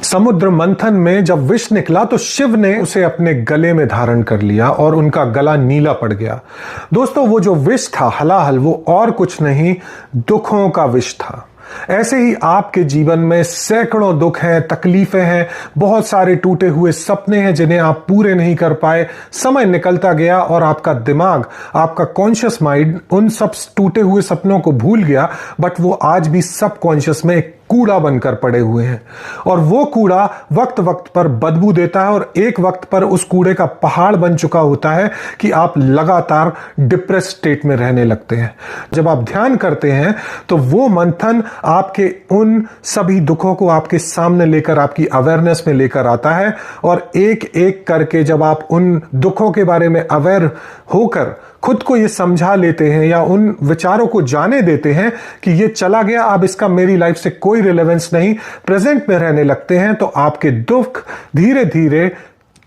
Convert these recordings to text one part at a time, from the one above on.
समुद्र मंथन में जब विष निकला तो शिव ने उसे अपने गले में धारण कर लिया और उनका गला नीला पड़ गया। दोस्तों, वो जो विष था हलाहल, वो और कुछ नहीं, दुखों का विष था। ऐसे ही आपके जीवन में सैकड़ों दुख हैं, तकलीफें हैं, बहुत सारे टूटे हुए सपने हैं जिन्हें आप पूरे नहीं कर पाए। समय निकलता गया और आपका दिमाग, आपका कॉन्शियस माइंड उन सब टूटे हुए सपनों को भूल गया, बट वो आज भी सबकॉन्शियस में एक कूड़ा बनकर पड़े हुए हैं। और वो कूड़ा वक्त वक्त पर बदबू देता है और एक वक्त पर उस कूड़े का पहाड़ बन चुका होता है कि आप लगातार डिप्रेस स्टेट में रहने लगते हैं। जब आप ध्यान करते हैं तो वो मंथन आपके उन सभी दुखों को आपके सामने लेकर, आपकी अवेयरनेस में लेकर आता है, और एक एक करके जब आप उन दुखों के बारे में अवेयर होकर खुद को ये समझा लेते हैं या उन विचारों को जाने देते हैं कि ये चला गया, अब इसका मेरी लाइफ से कोई रिलेवेंस नहीं, प्रेजेंट में रहने लगते हैं, तो आपके दुख धीरे धीरे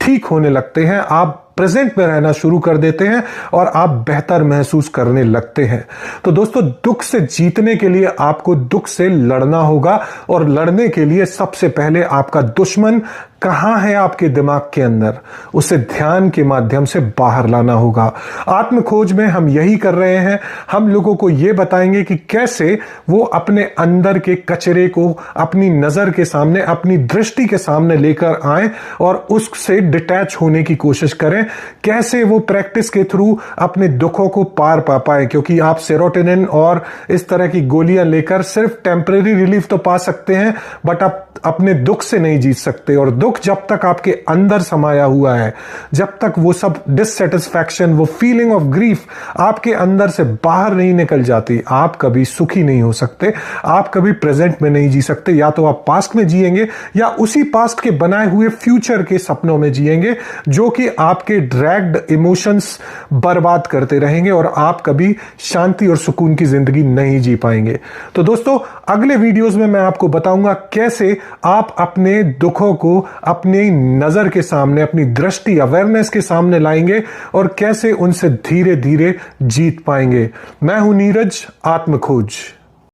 ठीक होने लगते हैं। आप प्रेजेंट में रहना शुरू कर देते हैं और आप बेहतर महसूस करने लगते हैं। तो दोस्तों, दुख से जीतने के लिए आपको दुख से लड़ना होगा, और लड़ने के लिए सबसे पहले आपका दुश्मन कहां है आपके दिमाग के अंदर, उसे ध्यान के माध्यम से बाहर लाना होगा। आत्म खोज में हम यही कर रहे हैं। हम लोगों को यह बताएंगे कि कैसे वो अपने अंदर के कचरे को अपनी नजर के सामने, अपनी दृष्टि के सामने लेकर आए और उससे डिटैच होने की कोशिश करें। कैसे वो प्रैक्टिस के थ्रू अपने दुखों को पार पा पाए, क्योंकि आप सेरोटोनिन और इस तरह की गोलियां लेकर सिर्फ टेम्परेरी रिलीफ तो पा सकते हैं, बट आप अपने दुख से नहीं जीत सकते। और दुख जब तक आपके अंदर समाया हुआ है, जब तक वो सब डिससैटिस्फैक्शन, वो फीलिंग ऑफ ग्रीफ आपके अंदर से बाहर नहीं निकल जाती, आप कभी सुखी नहीं हो सकते, आप कभी प्रेजेंट में नहीं जी सकते। या तो आप पास्ट में जिएंगे या उसी पास्ट के बनाए हुए फ्यूचर के सपनों में जिएंगे, जो कि आपके ड्रैग्ड इमोशंस बर्बाद करते रहेंगे और आप कभी शांति और सुकून की जिंदगी नहीं जी पाएंगे। तो दोस्तों, अगले वीडियोस में मैं आपको बताऊंगा कैसे आप अपने दुखों को अपनी नजर के सामने, अपनी दृष्टि, अवेयरनेस के सामने लाएंगे और कैसे उनसे धीरे धीरे जीत पाएंगे। मैं हूं नीरज, आत्मखोज।